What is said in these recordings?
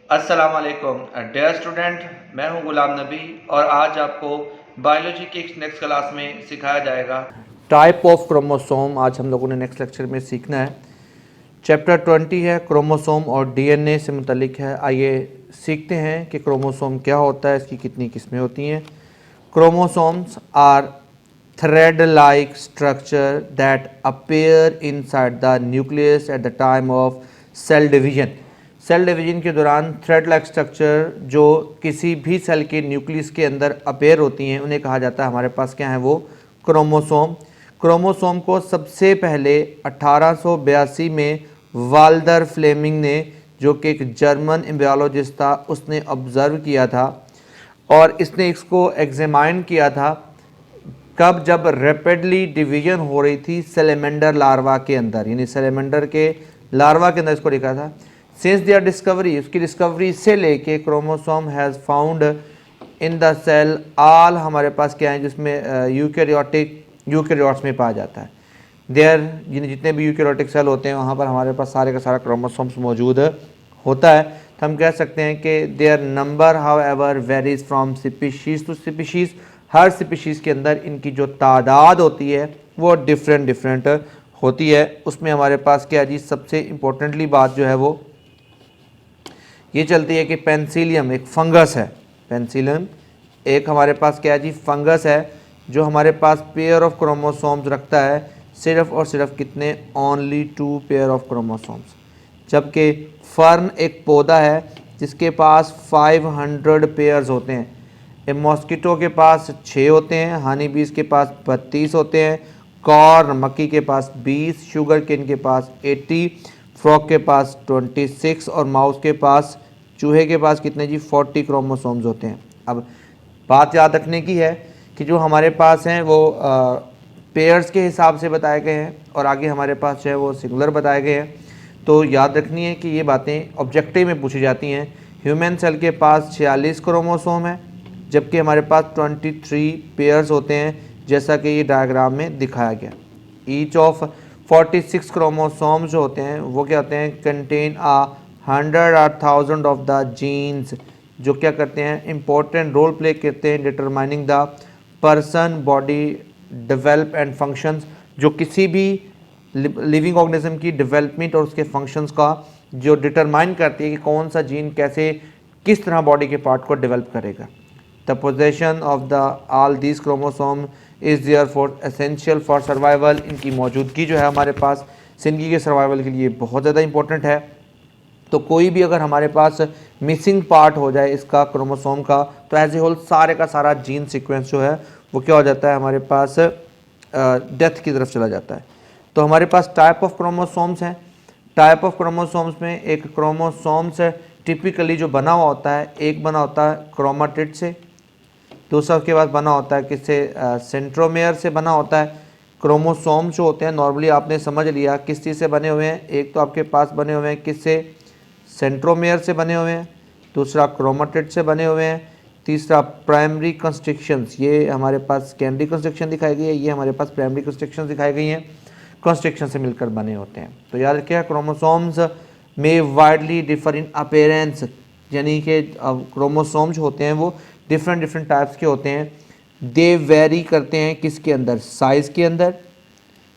अस्सलाम वालेकुम dear student, मैं हूं गुलाम नबी और आज आपको बायोलॉजी की नेक्स्ट क्लास में सिखाया जाएगा टाइप ऑफ क्रोमोसोम। आज हम लोगों ने नेक्स्ट लेक्चर में सीखना है। चैप्टर 20 है, क्रोमोसोम और डीएनए से मुतलिक है। आइए सीखते हैं कि क्रोमोसोम क्या होता है, इसकी कितनी किस्में होती हैं। Chromosomes are thread like structure that appear inside the nucleus at the time of cell division. Cell division के दौरान थ्रेड लाइक स्ट्रक्चर जो किसी भी सेल के न्यूक्लियस के अंदर अपेयर होती हैं उन्हें कहा जाता है, हमारे पास क्या है, वो क्रोमोसोम। क्रोमोसोम को सबसे पहले 1882 में वाल्डर फ्लेमिंग ने, जो कि एक जर्मन एम्ब्रियोलॉजिस्ट था, उसने ऑब्ज़र्व किया था और इसने इसको एग्जामाइन किया था कब, जब रैपिडली डिवीजन हो रही थी सेलेमेंडर लार्वा के अंदर, यानी सेलेमेंडर के लार्वा के अंदर इसको लिखा था। सिंस दियर डिस्कवरी, उसकी डिस्कवरी से लेके chromosome has found in the cell all, हमारे पास क्या है जिसमें यूकेरियोट्स में पाया जाता है। देयर, यानी जितने भी यूकेरियोटिक सेल होते हैं वहाँ पर हमारे पास सारे का सारा क्रोमोसोम्स मौजूद होता है। तो हम कह सकते हैं कि their number however varies from species to species. हर स्पीशीज़ के अंदर इनकी जो तादाद होती है वो डिफरेंट होती है। उसमें हमारे पास क्या जी, सबसे इम्पोर्टेंटली बात जो है वो ये चलती है कि पेंसिलियम एक फंगस है। पेंसिलियम एक हमारे पास क्या है जी, फंगस है, जो हमारे पास पेयर ऑफ क्रोमोसोम्स रखता है, सिर्फ और सिर्फ कितने, ओनली 2 पेयर ऑफ क्रोमोसोम्स। जबकि फर्न एक पौधा है जिसके पास 500 पेयर्स होते हैं। ए मॉस्किटो के पास 6 होते हैं, हनी बीज के पास 32 होते हैं, कॉर्न मक्की के पास 20, शुगर केन के पास 80, फ्रॉग के पास 26 और माउस के पास, चूहे के पास कितने जी, 40 क्रोमोसोम्स होते हैं। अब बात याद रखने की है कि जो हमारे पास हैं वो पेयर्स के हिसाब से बताए गए हैं और आगे हमारे पास जो है वो सिंगुलर बताए गए हैं। तो याद रखनी है कि ये बातें ऑब्जेक्टिव में पूछी जाती हैं। ह्यूमन सेल के पास 46 क्रोमोसोम है, जबकि हमारे पास 23 पेयर्स होते हैं, जैसा कि ये डायग्राम में दिखाया गया। ईच ऑफ 46 क्रोमोसोम जो होते हैं वो क्या होते हैं, कंटेन 100 और 1000 ऑफ द जीन्स, जो क्या करते हैं, इंपॉर्टेंट रोल प्ले करते हैं determining the person body develop and functions, जो किसी भी लिविंग ऑर्गेनिज्म की डेवलपमेंट और उसके फंक्शंस का जो डिटरमाइन करती है कि कौन सा जीन कैसे किस तरह बॉडी के पार्ट को डेवलप करेगा। The possession of the all these chromosome is therefore essential for survival. इनकी मौजूदगी जो है हमारे पास जिंदगी के सर्वाइवल के लिए बहुत ज़्यादा इंपॉर्टेंट है। तो कोई भी अगर हमारे पास मिसिंग पार्ट हो जाए इसका क्रोमोसोम का, तो एज ए होल सारे का सारा जीन सीक्वेंस जो है वो क्या हो जाता है, हमारे पास डेथ की तरफ चला जाता है। तो हमारे पास टाइप ऑफ क्रोमोसोम्स हैं। टाइप ऑफ क्रोमोसोम्स में एक क्रोमोसोम्स टिपिकली जो बना हुआ होता है, एक बना होता है क्रोमाटिड से, दूसरा उसके बाद बना होता है किससे, सेंट्रोमेयर से बना होता है। क्रोमोसोम्स जो होते हैं नॉर्मली आपने समझ लिया किस चीज़ से बने हुए हैं, एक तो आपके पास बने हुए हैं किससे, सेंट्रोमेयर से बने हुए हैं, दूसरा क्रोमाटिड से बने हुए हैं, तीसरा प्राइमरी कंस्ट्रक्शंस, ये हमारे पास सेकेंडरी कंस्ट्रक्शन दिखाई गई है, ये हमारे पास प्राइमरी कंस्ट्रक्शन दिखाई गई हैं, कंस्ट्रक्शन से मिलकर बने होते हैं। तो याद रखिए क्रोमोसोम्स में वाइडली डिफर इन अपेरेंस, यानी कि क्रोमोसोम जो होते हैं वो डिफरेंट टाइप्स के होते हैं। दे वेरी करते हैं किसके अंदर, साइज़ के अंदर,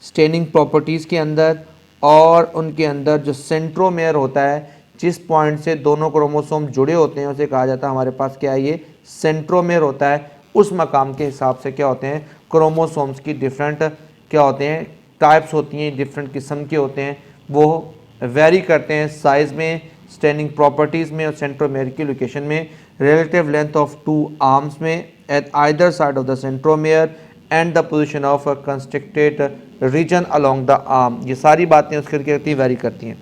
स्टेनिंग प्रॉपर्टीज़ के अंदर, और उनके अंदर जो सेंट्रोमेयर होता है, जिस पॉइंट से दोनों क्रोमोसोम जुड़े होते हैं उसे कहा जाता है हमारे पास क्या है, ये सेंट्रोमेयर होता है। उस मकाम के हिसाब से क्या होते हैं, क्रोमोसोम्स की डिफरेंट क्या होते हैं, टाइप्स होती हैं, डिफरेंट किस्म के होते हैं, वो वेरी करते हैं साइज़ में, स्टेनिंग प्रॉपर्टीज़ में और सेंट्रोमेयर की लोकेशन में, रिलेटिव लेंथ ऑफ 2 आर्म्स में at either side of the centromere and the position of constructed region along the arm. ये सारी बातें उसके करती वेरी करती हैं।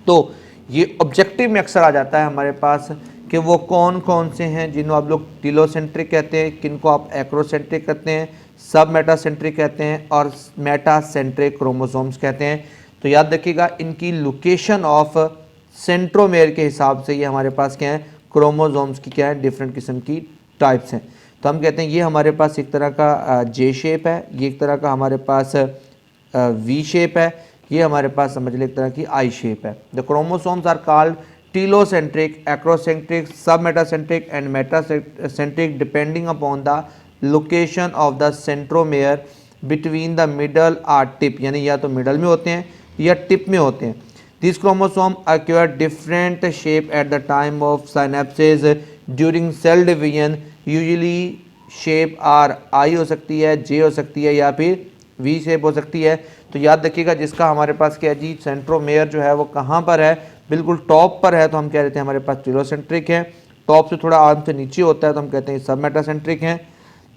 तो ये ऑब्जेक्टिव में अक्सर आ जाता है हमारे पास कि वो कौन कौन से हैं जिनको आप लोग टीलोसेंट्रिक कहते हैं, किनको आप एक्रोसेंट्रिक कहते हैं, सब मेटासेंट्रिक कहते हैं और मेटासेंट्रिक क्रोमोसोम्स कहते हैं। तो याद रखिएगा इनकी लोकेशन ऑफ सेंट्रोमेयर के हिसाब से ये हमारे पास क्या है, क्रोमोसोम्स की क्या है, डिफरेंट किस्म की टाइप्स हैं। तो हम कहते हैं ये हमारे पास एक तरह का जे शेप है, ये एक तरह का हमारे पास वी शेप है, ये हमारे पास समझ लें एक तरह की आई शेप है। The chromosomes are called telocentric, acrocentric, sub metacentric and metacentric depending upon the location of the centromere between the middle or tip, यानी या तो मिडल में होते हैं या टिप में होते हैं। This chromosome acquire different shape at the time of synapses during cell division, usually shape are आई हो सकती है, जे हो सकती है या फिर वी शेप हो सकती है। तो याद रखिएगा जिसका हमारे पास क्या जी सेंट्रोमेयर जो है वो कहाँ पर है, बिल्कुल टॉप पर है तो हम कह रहे थे हमारे पास टीलोसेंट्रिक है, टॉप से थोड़ा आर्म से नीचे होता है तो हम कहते हैं सब मेटासेंट्रिक है,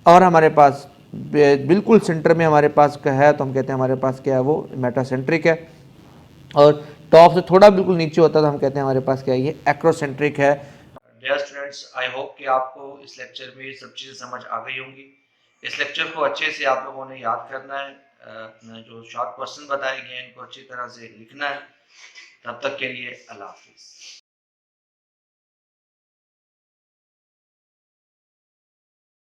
और हमारे पास बिल्कुल सेंटर में हमारे पास क्या है तो हम कहते हैं हमारे पास क्या है वो मेटासेंट्रिक है, और टॉप से थोड़ा बिल्कुल नीचे होता है तो हम कहते हैं हमारे पास क्या है ये एक्रोसेंट्रिक है। डियर स्टूडेंट्स, आई होप कि आपको इस लेक्चर में सब चीज़ें समझ आ गई होंगी। इस लेक्चर को अच्छे से आप लोगों ने याद करना है, अपना जो शॉर्ट क्वेश्चन बताए गए हैं इनको अच्छी तरह से लिखना है। तब तक के लिए अल्लाह हाफिज़।